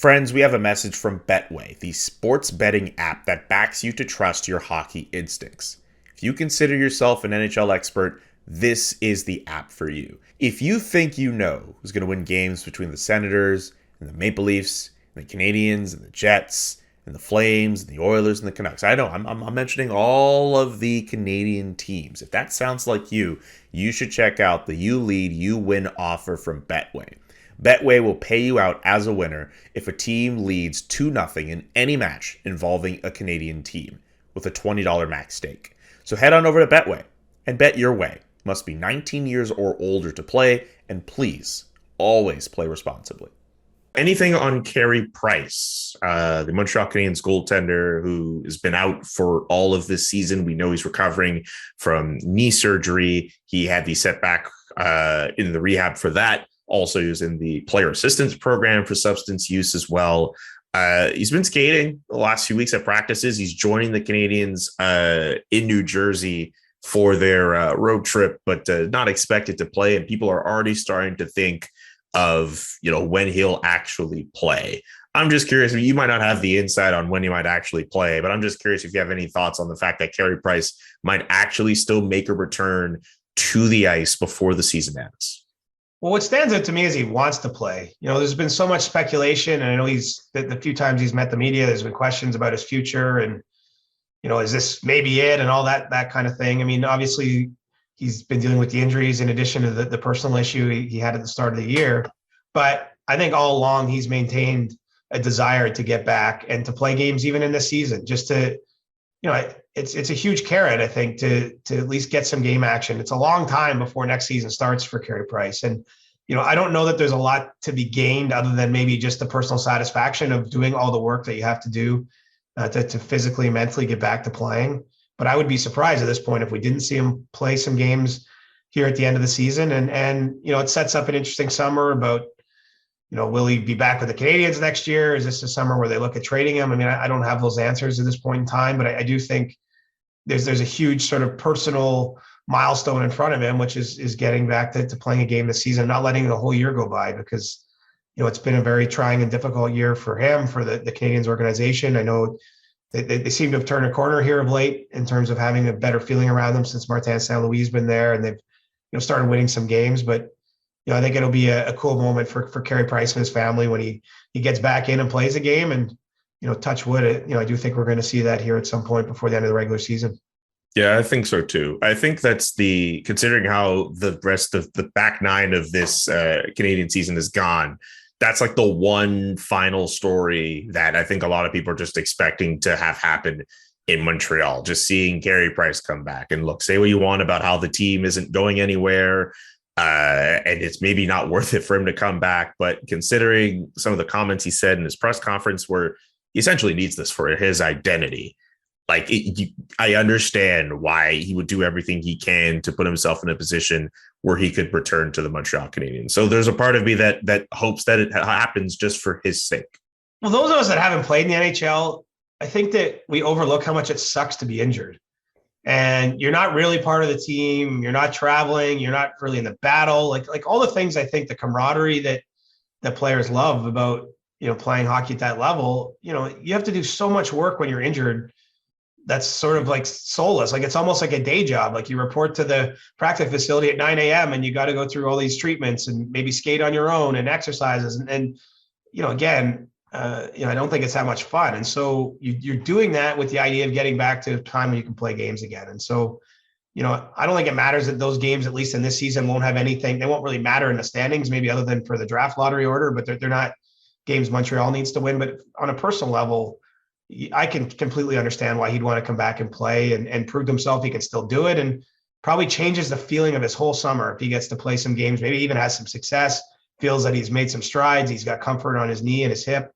Friends, we have a message from Betway, the sports betting app that backs you to trust your hockey instincts. If you consider yourself an NHL expert, this is the app for you. If you think you know who's going to win games between the Senators and the Maple Leafs, and the Canadiens and the Jets, and the Flames, and the Oilers and the Canucks, I know I'm mentioning all of the Canadian teams. If that sounds like you should check out the You Lead, You Win offer from Betway. Betway will pay you out as a winner if a team leads 2-0 in any match involving a Canadian team with a $20 max stake. So head on over to Betway and bet your way. Must be 19 years or older to play, and please always play responsibly. Anything on Carey Price, the Montreal Canadiens goaltender who has been out for all of this season? We know he's recovering from knee surgery. He had the setback in the rehab for that. Also, he was in the player assistance program for substance use as well. He's been skating the last few weeks at practices. He's joining the Canadiens in New Jersey for their road trip, but not expected to play. And people are already starting to think of, when he'll actually play. I'm just curious. You might not have the insight on when he might actually play, but I'm just curious if you have any thoughts on the fact that Carey Price might actually still make a return to the ice before the season ends. Well, what stands out to me is he wants to play. There's been so much speculation, and I know the few times he's met the media, there's been questions about his future and, is this maybe it and all that kind of thing. I mean, obviously he's been dealing with the injuries in addition to the personal issue he had at the start of the year. But I think all along he's maintained a desire to get back and to play games even in this season, just to, it's a huge carrot, I think, to at least get some game action. It's a long time before next season starts for Carey Price. And, I don't know that there's a lot to be gained other than maybe just the personal satisfaction of doing all the work that you have to do to physically and mentally get back to playing. But I would be surprised at this point if we didn't see him play some games here at the end of the season. And it sets up an interesting summer about, will he be back with the Canadiens next year? Is this a summer where they look at trading him? I mean, I don't have those answers at this point in time, but I do think there's a huge sort of personal milestone in front of him, which is getting back to playing a game this season, not letting the whole year go by, because, it's been a very trying and difficult year for him, for the Canadiens organization. I know they seem to have turned a corner here of late in terms of having a better feeling around them since Martin St. Louis has been there, and they've started winning some games. But I think it'll be a cool moment for Carey Price and his family when he gets back in and plays a game. And touch wood, I do think we're going to see that here at some point before the end of the regular season. Yeah, I think so too. I think that's considering how the rest of the back nine of this Canadian season is gone, that's like the one final story that I think a lot of people are just expecting to have happen in Montreal. Just seeing Carey Price come back, and look, say what you want about how the team isn't going anywhere, and it's maybe not worth it for him to come back. But considering some of the comments he said in his press conference, where he essentially needs this for his identity, I understand why he would do everything he can to put himself in a position where he could return to the Montreal Canadiens. So there's a part of me that hopes that it happens just for his sake. Well, those of us that haven't played in the NHL, I think that we overlook how much it sucks to be injured. And you're not really part of the team. You're not traveling. You're not really in the battle. Like all the things, I think, the camaraderie that players love about, playing hockey at that level, you have to do so much work when you're injured. That's sort of like soulless. Like, it's almost like a day job. Like, you report to the practice facility at 9 a.m. and you got to go through all these treatments and maybe skate on your own and exercises. And again, I don't think it's that much fun. And so you're doing that with the idea of getting back to a time when you can play games again. And so, I don't think it matters that those games, at least in this season, won't have anything. They won't really matter in the standings, maybe other than for the draft lottery order, but they're not games Montreal needs to win. But on a personal level, I can completely understand why he'd want to come back and play and prove himself he can still do it, and probably changes the feeling of his whole summer if he gets to play some games, maybe even has some success, feels that he's made some strides, he's got comfort on his knee and his hip.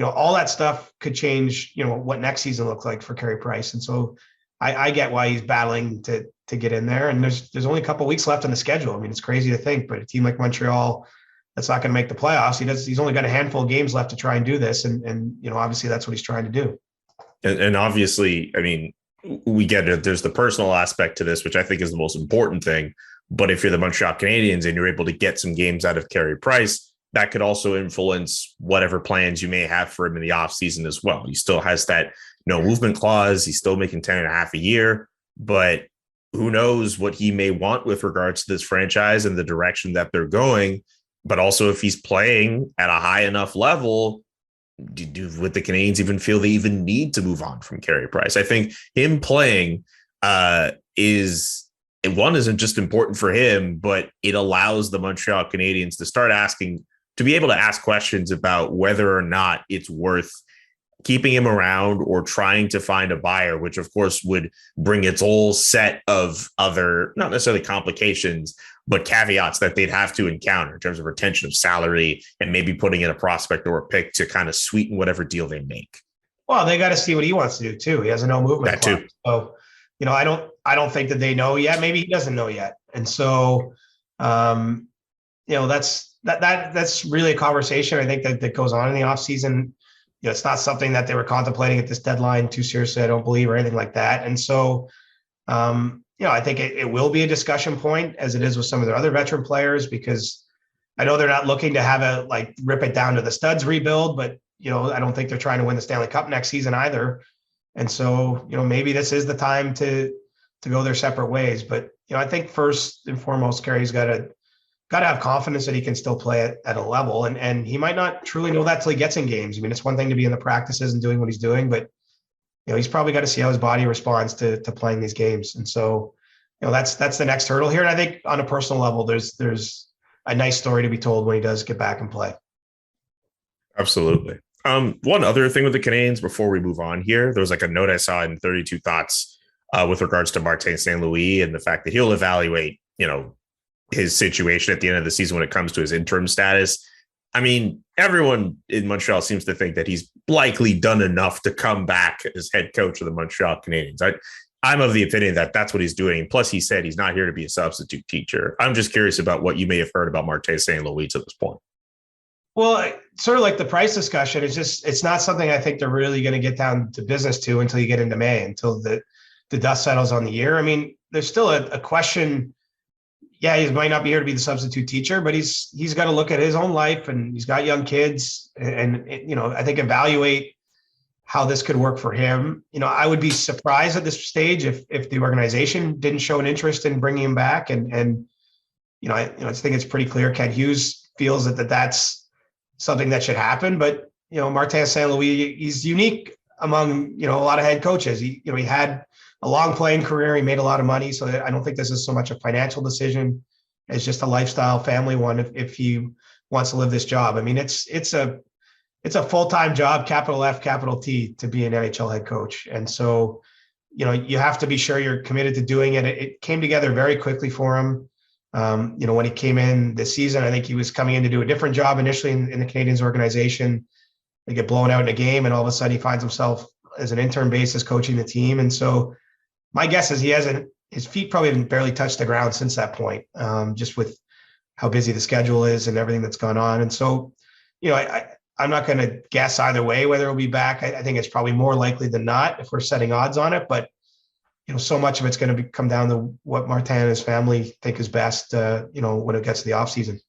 All that stuff could change, what next season looks like for Carey Price. And so I get why he's battling to get in there. And there's only a couple of weeks left on the schedule. I mean, it's crazy to think, but a team like Montreal that's not going to make the playoffs, he's only got a handful of games left to try and do this. And obviously that's what he's trying to do. And obviously, I mean, we get it. There's the personal aspect to this, which I think is the most important thing. But if you're the Montreal Canadiens and you're able to get some games out of Carey Price, that could also influence whatever plans you may have for him in the offseason as well. He still has that no movement clause. He's still making 10 and a half a year, but who knows what he may want with regards to this franchise and the direction that they're going. But also, if he's playing at a high enough level, would the Canadiens even feel they even need to move on from Carey Price? I think him playing isn't just important for him, but it allows the Montreal Canadiens to be able to ask questions about whether or not it's worth keeping him around or trying to find a buyer, which of course would bring its whole set of other, not necessarily complications, but caveats that they'd have to encounter in terms of retention of salary and maybe putting in a prospect or a pick to kind of sweeten whatever deal they make. Well, they got to see what he wants to do too. He has a no movement clause. So, I don't think that they know yet. Maybe he doesn't know yet. And so, that's really a conversation I think that goes on in the offseason. It's not something that they were contemplating at this deadline too seriously, I don't believe, or anything like that. And so, I think it will be a discussion point, as it is with some of their other veteran players, because I know they're not looking to have rip it down to the studs rebuild, but, I don't think they're trying to win the Stanley Cup next season either. And so, maybe this is the time to go their separate ways. But, I think first and foremost, Carey's got to have confidence that he can still play at a level. And he might not truly know that till he gets in games. I mean, it's one thing to be in the practices and doing what he's doing, but he's probably got to see how his body responds to playing these games. And so, that's the next hurdle here. And I think on a personal level, there's a nice story to be told when he does get back and play. Absolutely. One other thing with the Canadiens before we move on here, there was a note I saw in 32 Thoughts with regards to Martin St. Louis and the fact that he'll evaluate, his situation at the end of the season when it comes to his interim status. I mean, everyone in Montreal seems to think that he's likely done enough to come back as head coach of the Montreal Canadiens. I'm of the opinion that that's what he's doing. Plus, he said he's not here to be a substitute teacher. I'm just curious about what you may have heard about Martin St. Louis to this point. Well, sort of like the price discussion, it's not something I think they're really going to get down to business to until you get into May, until the dust settles on the year. I mean, there's still a question. Yeah, he might not be here to be the substitute teacher, but he's got to look at his own life, and he's got young kids, and I think evaluate how this could work for him. I would be surprised at this stage if the organization didn't show an interest in bringing him back, and I think it's pretty clear Kent Hughes feels that that's something that should happen. But Martin St. Louis, he's unique among a lot of head coaches. He had a long playing career. He made a lot of money. So I don't think this is so much a financial decision as just a lifestyle family one if he wants to live this job. I mean, it's a full-time job, capital F, capital T, to be an NHL head coach. And so, you have to be sure you're committed to doing it. It came together very quickly for him. When he came in this season, I think he was coming in to do a different job initially in the Canadiens organization. They get blown out in a game, and all of a sudden he finds himself as an intern basis coaching the team. And so my guess is his feet probably haven't barely touched the ground since that point, just with how busy the schedule is and everything that's gone on. And so, I'm not going to guess either way whether he'll be back. I think it's probably more likely than not if we're setting odds on it. But, so much of it's going to come down to what Martin and his family think is best, when it gets to the offseason.